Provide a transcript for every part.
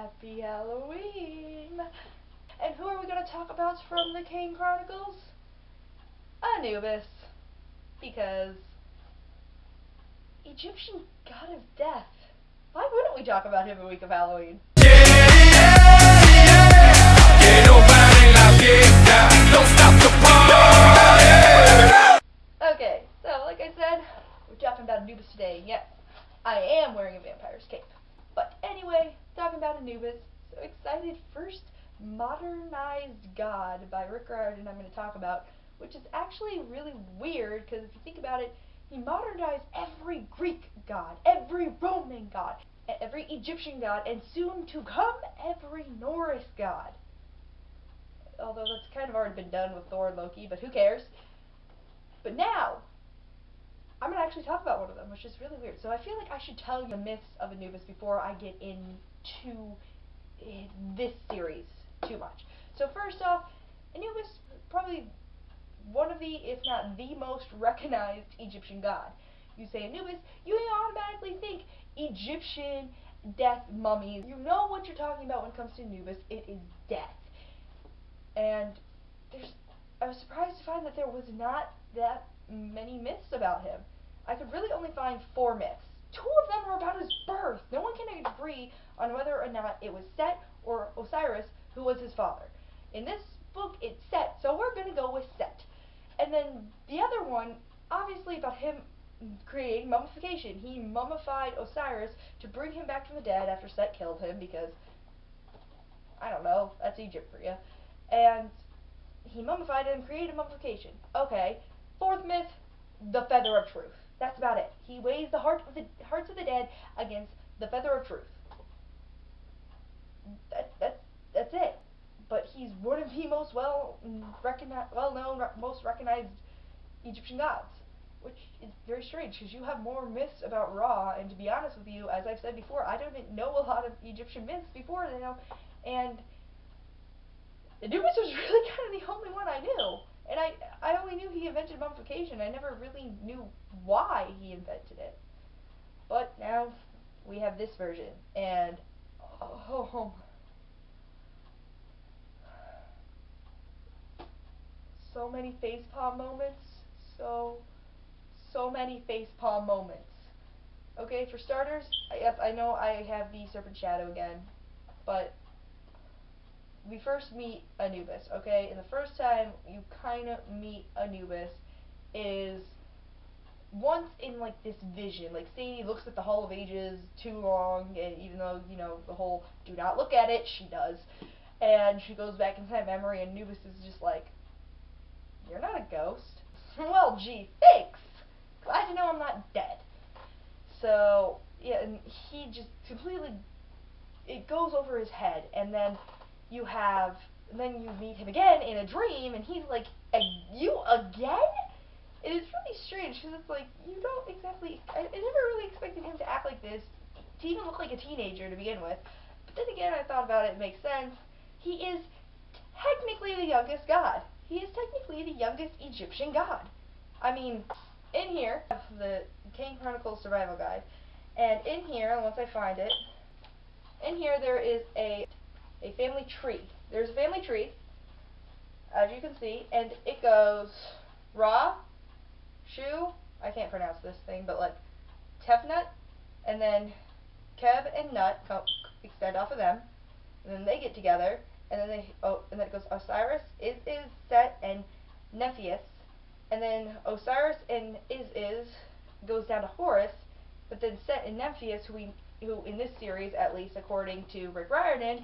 Happy Halloween! And who are we going to talk about from the Kane Chronicles? Anubis. Because Egyptian god of death. Why wouldn't we talk about him in the week of Halloween? Okay, so like I said, we're talking about Anubis today. Yes, I am wearing a vampire's cape. But anyway, talking about Anubis, so excited. First modernized god by Riordan I'm going to talk about, which is actually really weird because if you think about it, he modernized every Greek god, every Roman god, every Egyptian god, and soon to come every Norse god. Although that's kind of already been done with Thor and Loki, but who cares? But now, I'm going to actually talk about one of them, which is really weird. So I feel like I should tell you the myths of Anubis before I get into this series too much. So first off, Anubis is probably one of the, if not the most recognized Egyptian god. You say Anubis, you automatically think Egyptian death mummies. You know what you're talking about when it comes to Anubis. It is death. And I was surprised to find that there was not that many myths about him. I could really only find 4 myths. 2 of them are about his birth. No one can agree on whether or not it was Set or Osiris who was his father. In this book, it's Set, so we're going to go with Set. And then the other one, obviously about him creating mummification. He mummified Osiris to bring him back from the dead after Set killed him because, I don't know, that's Egypt for you. And he mummified him, created mummification. Okay. 4th myth, the Feather of Truth. That's about it. He weighs the hearts of the dead against the Feather of Truth. That's it. But he's one of the most well-known, most recognized Egyptian gods, which is very strange because you have more myths about Ra. And to be honest with you, as I've said before, I don't know a lot of Egyptian myths before now, and Anubis was really kind of the only one I knew. And I only knew he invented mummification. I never really knew why he invented it. But now we have this version. And, oh, so many facepalm moments. So many facepalm moments. Okay, for starters, yes, I know I have the Serpent Shadow again. But we first meet Anubis, okay? And the first time you kind of meet Anubis is once in, like, this vision. Like, Sadie looks at the Hall of Ages too long, and even though, you know, the whole do not look at it, she does. And she goes back in time memory, and Anubis is just like, you're not a ghost. Well, gee, thanks! Glad to know I'm not dead. So, yeah, and he just completely, it goes over his head, and then you meet him again in a dream, and he's like, you again? It is really strange, because it's like, you don't exactly, I never really expected him to act like this, to even look like a teenager to begin with. But then again, I thought about it, it makes sense. He is technically the youngest god. He is technically the youngest Egyptian god. I mean, in here, I have the Kane Chronicles Survival Guide, and in here, once I find it, in here there is a family tree. There's a family tree, as you can see, and it goes Ra, Shu, I can't pronounce this thing, but like Tefnut, and then Keb and Nut extend off of them, and then they get together, and then and then it goes Osiris, Is, Set, and Nephthys, and then Osiris and Is goes down to Horus, but then Set and Nephthys, who in this series, at least according to Rick Riordan,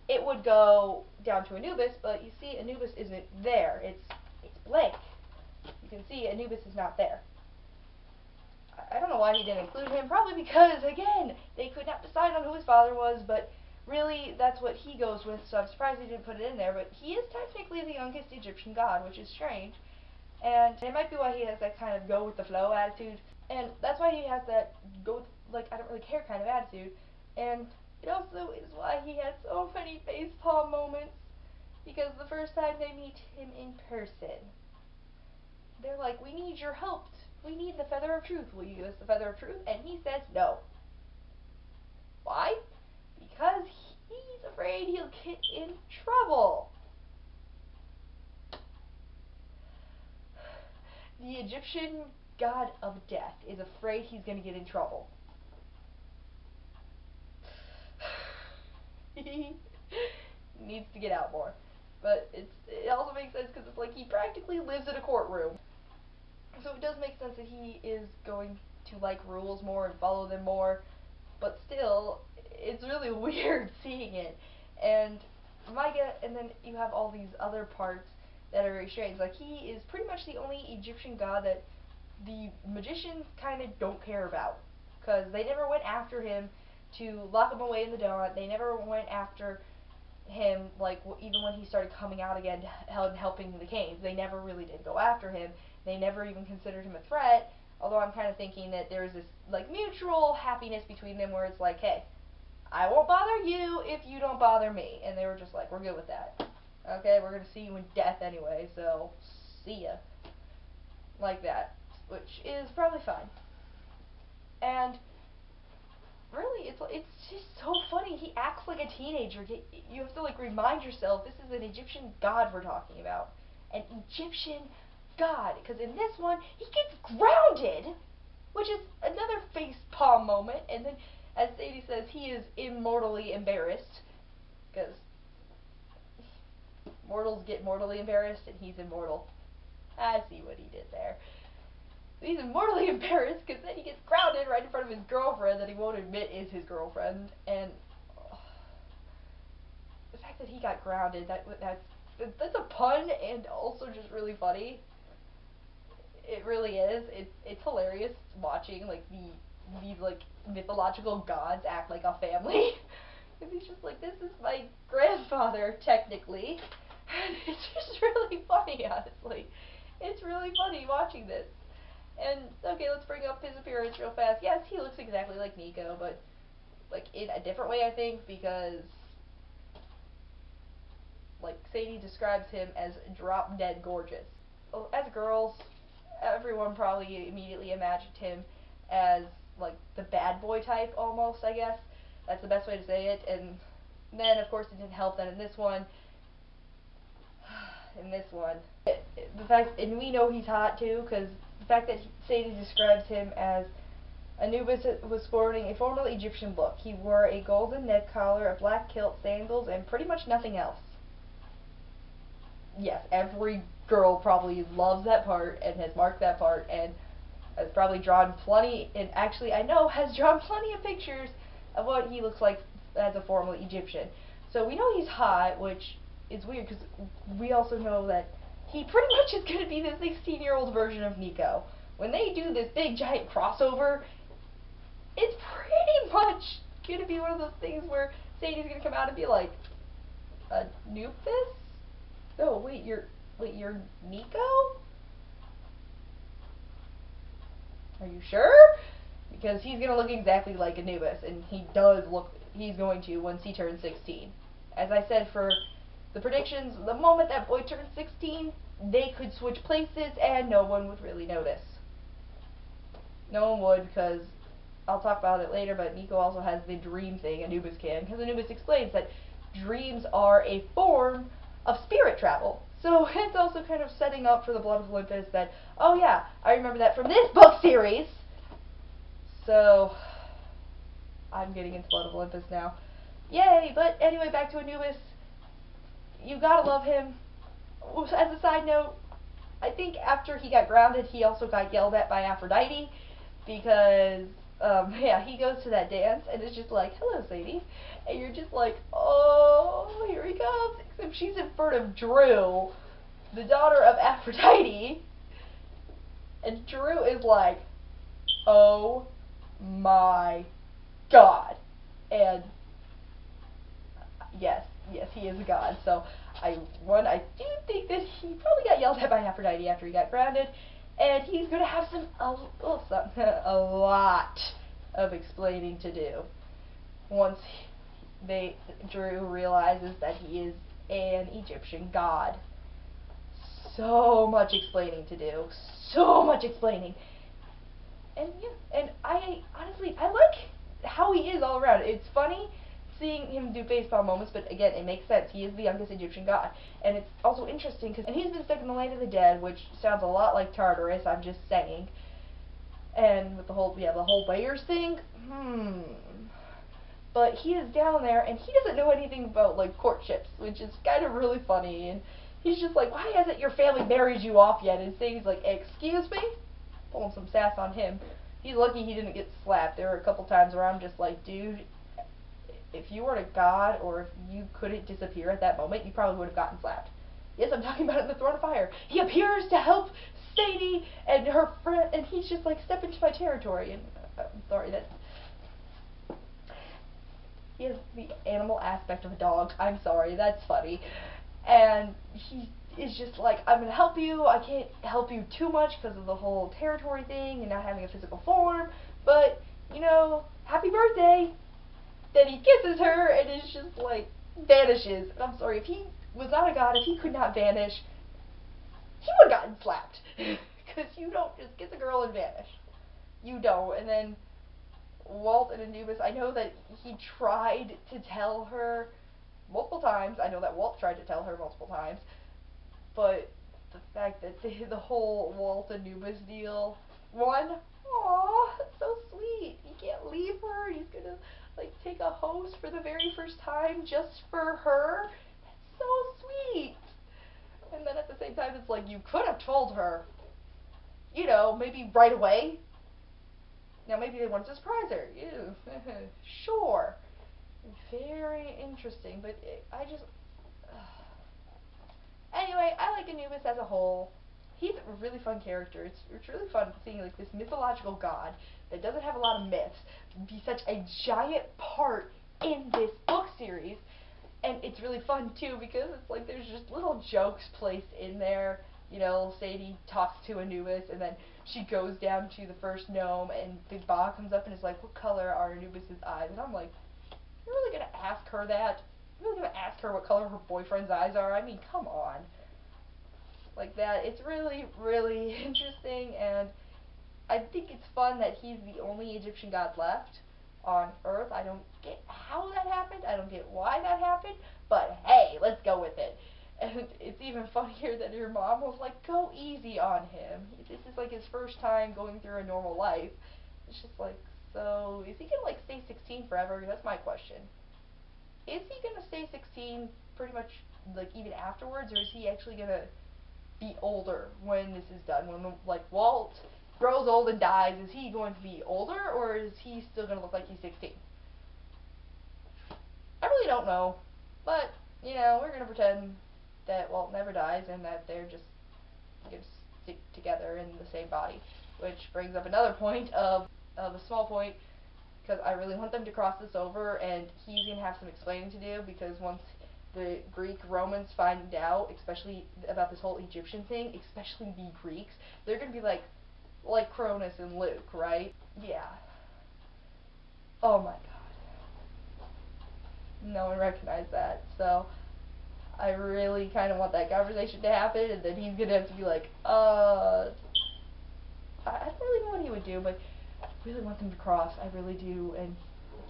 it would go down to Anubis, but you see Anubis isn't there. It's blank. You can see Anubis is not there. I don't know why he didn't include him. Probably because, again, they could not decide on who his father was, but really that's what he goes with, so I'm surprised he didn't put it in there. But he is technically the youngest Egyptian god, which is strange. And it might be why he has that kind of go-with-the-flow attitude. And that's why he has that go-with, I don't really care kind of attitude. And it also is why he had so many facepalm moments, because the first time they meet him in person, they're like, we need your help. We need the Feather of Truth. Will you give us the Feather of Truth? And he says no. Why? Because he get in trouble. The Egyptian god of death is afraid he's going to get in trouble. He needs to get out more. But it also makes sense because it's like he practically lives in a courtroom. So it does make sense that he is going to like rules more and follow them more. But still, it's really weird seeing it. And and then you have all these other parts that are very strange. Like, he is pretty much the only Egyptian god that the magicians kind of don't care about, because they never went after him to lock him away in the dawn. They never went after him, like, even when he started coming out again and helping the Kanes. They never really did go after him. They never even considered him a threat, although I'm kind of thinking that there's this, like, mutual happiness between them where it's like, hey, I won't bother you if you don't bother me. And they were just like, we're good with that. Okay, we're going to see you in death anyway, so see ya. Like that, which is probably fine. And really, it's just so funny. He acts like a teenager. You have to, like, remind yourself, this is an Egyptian god we're talking about. An Egyptian god. Because in this one, he gets grounded, which is another facepalm moment. And then, as Sadie says, he is immortally embarrassed. Because mortals get mortally embarrassed, and he's immortal. I see what he did there. He's immortally embarrassed because then he gets grounded right in front of his girlfriend that he won't admit is his girlfriend. And the fact that he got grounded, that's a pun and also just really funny. It really is. It's hilarious watching, like, these like mythological gods act like a family. And he's just like, this is my grandfather, technically. And it's just really funny, honestly. It's really funny watching this. And, okay, let's bring up his appearance real fast. Yes, he looks exactly like Nico, but, like, in a different way, I think, because, like, Sadie describes him as drop-dead gorgeous. As girls, everyone probably immediately imagined him as, like, the bad boy type, almost, I guess. That's the best way to say it. And then, of course, it didn't help that in this one, the fact, and we know he's hot too, because the fact that Sadie describes him as Anubis was sporting a formal Egyptian look. He wore a golden neck collar, a black kilt, sandals, and pretty much nothing else. Yes, every girl probably loves that part and has marked that part and has probably drawn plenty, and actually I know has drawn plenty of pictures of what he looks like as a formal Egyptian. So we know he's hot, which is weird because we also know that he pretty much is going to be the 16-year-old version of Nico. When they do this big giant crossover, it's pretty much going to be one of those things where Sadie's going to come out and be like, Anubis? Oh, wait, you're Nico? Are you sure? Because he's going to look exactly like Anubis, and he's going to once he turns 16. As I said for the predictions, the moment that boy turns 16, they could switch places and no one would really notice. No one would, because I'll talk about it later, but Nico also has the dream thing, Anubis can, because Anubis explains that dreams are a form of spirit travel. So it's also kind of setting up for the Blood of Olympus that, oh yeah, I remember that from this book series. So, I'm getting into Blood of Olympus now. Yay! But anyway, back to Anubis. You gotta love him. As a side note, I think after he got grounded, he also got yelled at by Aphrodite, because, yeah, he goes to that dance, and it's just like, hello, Sadie, and you're just like, oh, here he comes, except she's in front of Drew, the daughter of Aphrodite, and Drew is like, oh my god, and yes, he is a god, so I do think that he probably got yelled at by Aphrodite after he got grounded, and he's going to have a lot of explaining to do once Drew realizes that he is an Egyptian god. So much explaining to do. So much explaining. And yeah, and honestly, I like how he is all around. It's funny seeing him do facepalm moments, but again, it makes sense. He is the youngest Egyptian god. And it's also interesting, and he's been stuck in the land of the dead, which sounds a lot like Tartarus, I'm just saying. And with the whole layers thing, But he is down there, and he doesn't know anything about, like, courtships, which is kind of really funny, and he's just like, why hasn't your family married you off yet? And Sadie's like, excuse me? Pulling some sass on him. He's lucky he didn't get slapped. There were a couple times where I'm just like, dude, if you were a god, or if you couldn't disappear at that moment, you probably would have gotten slapped. Yes, I'm talking about it in the Throne of Fire. He appears to help Sadie and her friend, and he's just like, step into my territory, and I'm sorry, that's... He has the animal aspect of a dog. I'm sorry, that's funny. And he is just like, I'm going to help you. I can't help you too much because of the whole territory thing and not having a physical form. But, you know, happy birthday. Then he kisses her and it's just like, vanishes. And I'm sorry, if he was not a god, if he could not vanish, he would have gotten slapped. Because you don't just kiss a girl and vanish. You don't. And then Walt and Anubis, I know that he tried to tell her multiple times. I know that Walt tried to tell her multiple times. But the fact that the whole Walt and Anubis deal, one, aw, that's so sweet. He can't leave her. He's gonna, like, take a host for the very first time just for her. That's so sweet. And then at the same time, it's like, you could have told her, you know, maybe right away. Now, maybe they wanted to surprise her. Ew. Sure. Very interesting, but I just... Anyway, I like Anubis as a whole. He's a really fun character. It's really fun seeing, like, this mythological god that doesn't have a lot of myths be such a giant part in this book series. And it's really fun, too, because it's like there's just little jokes placed in there. You know, Sadie talks to Anubis, and then she goes down to the first gnome, and the Ba comes up and is like, what color are Anubis' eyes? And I'm like, you're really going to ask her that? You're really going to ask her what color her boyfriend's eyes are? I mean, come on. Like that. It's really, really interesting, and I think it's fun that he's the only Egyptian god left on Earth. I don't get how that happened. I don't get why that happened, but hey, let's go with it. And it's even funnier that her mom was like, go easy on him. This is like his first time going through a normal life. It's just like, so is he gonna like stay 16 forever? That's my question. Is he gonna stay 16 pretty much like even afterwards, or is he actually gonna be older when this is done? When like Walt grows old and dies, is he going to be older, or is he still gonna look like he's 16? I really don't know, but you know, we're gonna pretend that Walt never dies and that they're just gonna stick together in the same body, which brings up another point of a small point, because I really want them to cross this over, and he's gonna have some explaining to do, because once the Greek Romans find out, especially about this whole Egyptian thing, especially the Greeks, they're gonna be like Cronus and Luke, right? Yeah. Oh my god. No one recognized that, so I really kind of want that conversation to happen, and then he's gonna have to be like, I don't really know what he would do, but I really want them to cross. I really do, and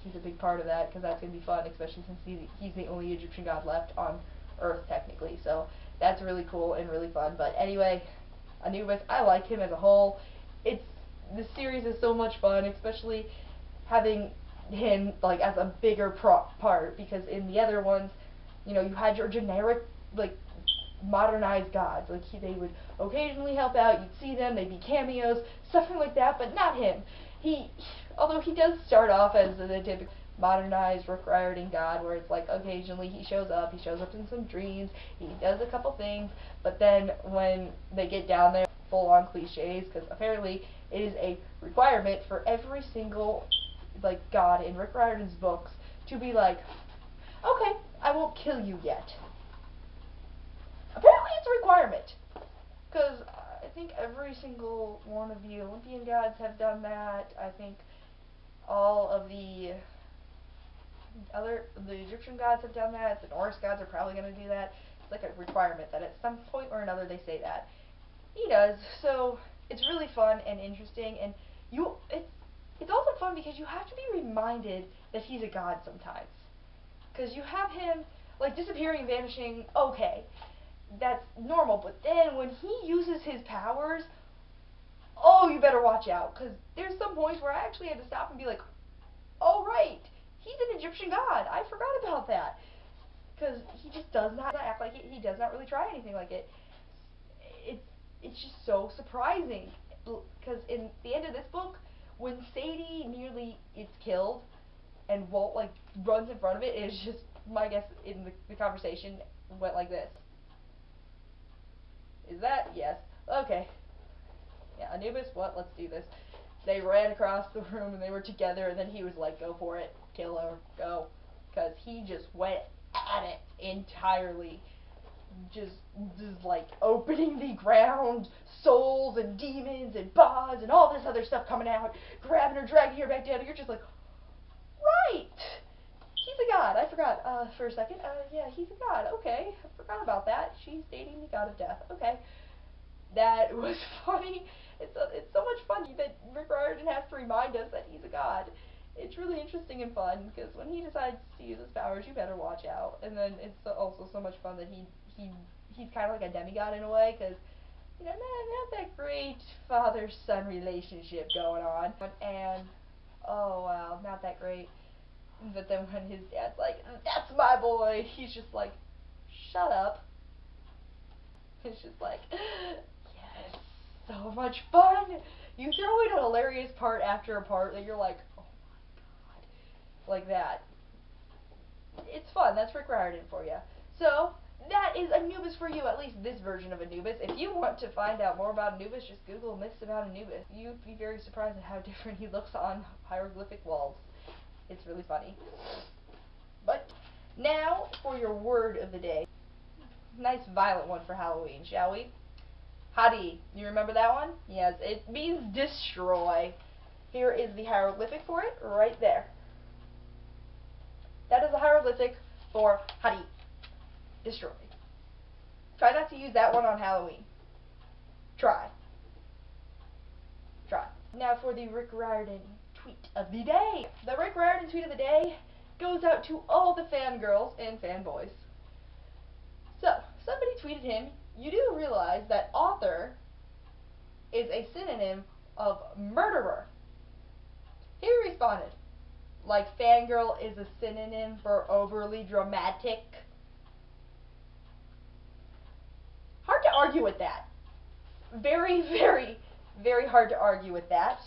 he's a big part of that, because that's gonna be fun, especially since he's the only Egyptian god left on Earth, technically. So that's really cool and really fun. But anyway, Anubis, I like him as a whole. This series is so much fun, especially having him like as a bigger part, because in the other ones, you know, you had your generic, like, modernized gods. Like, they would occasionally help out, you'd see them, they'd be cameos, something like that, but not him. Although he does start off as the typical modernized Riordan god, where it's like, occasionally he shows up in some dreams, he does a couple things, but then when they get down there, full-on cliches, because apparently it is a requirement for every single, like, god in Rick Riordan's books to be like, okay, I won't kill you yet. Apparently it's a requirement, because I think every single one of the Olympian gods have done that. I think all of the Egyptian gods have done that. The Norse gods are probably going to do that. It's like a requirement that at some point or another they say that. He does, so it's really fun and interesting, and it's also fun because you have to be reminded that he's a god sometimes. Because you have him, like, disappearing, vanishing, okay, that's normal, but then when he uses his powers, oh, you better watch out, because there's some points where I actually had to stop and be like, oh, right, he's an Egyptian god, I forgot about that, because he just does not act like it, he does not really try anything like it. It's just so surprising, because in the end of this book, when Sadie nearly is killed, and Walt, like, runs in front of it, it's just, my guess in the conversation went like this. Is that? Yes. Okay. Yeah, Anubis, what? Let's do this. They ran across the room and they were together, and then he was like, go for it. Kill her. Go. Because he just went at it entirely. Just like opening the ground, souls and demons and bods and all this other stuff coming out, grabbing her, dragging her back down, and you're just like, right! He's a god. I forgot for a second. Yeah, he's a god. Okay, I forgot about that. She's dating the god of death. Okay. That was funny. It's so much fun that Rick Riordan has to remind us that he's a god. It's really interesting and fun, because when he decides to use his powers, you better watch out. And then it's also so much fun that he's kind of like a demigod in a way, because, you know, not that great father-son relationship going on. And, oh wow, not that great. But then when his dad's like, that's my boy, he's just like, shut up. It's just like, yes, so much fun. You throw in a hilarious part after a part that you're like, oh my god, like that. It's fun. That's Rick Riordan for you. So, that is Anubis for you, at least this version of Anubis. If you want to find out more about Anubis, just Google myths about Anubis. You'd be very surprised at how different he looks on hieroglyphic walls. It's really funny. But now for your word of the day. Nice violent one for Halloween, shall we? Hadi. You remember that one? Yes, it means destroy. Here is the hieroglyphic for it, right there. That is the hieroglyphic for Hadi. Destroy. Try not to use that one on Halloween. Try. Try. Now for the Rick Riordan tweet of the day. The Rick Riordan tweet of the day goes out to all the fangirls and fanboys. So, somebody tweeted him, you do realize that author is a synonym of murderer. He responded, like fangirl is a synonym for overly dramatic. Hard to argue with that. Very, very, very hard to argue with that.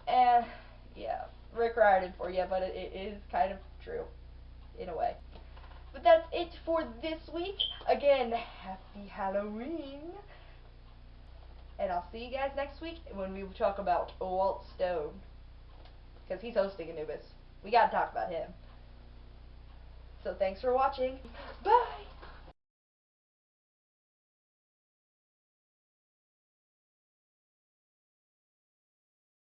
And, yeah, Rick Riordan for you, but it is kind of true, in a way. But that's it for this week. Again, happy Halloween. And I'll see you guys next week when we talk about Walt Stone. Because he's hosting Anubis. We gotta talk about him. So thanks for watching. Bye!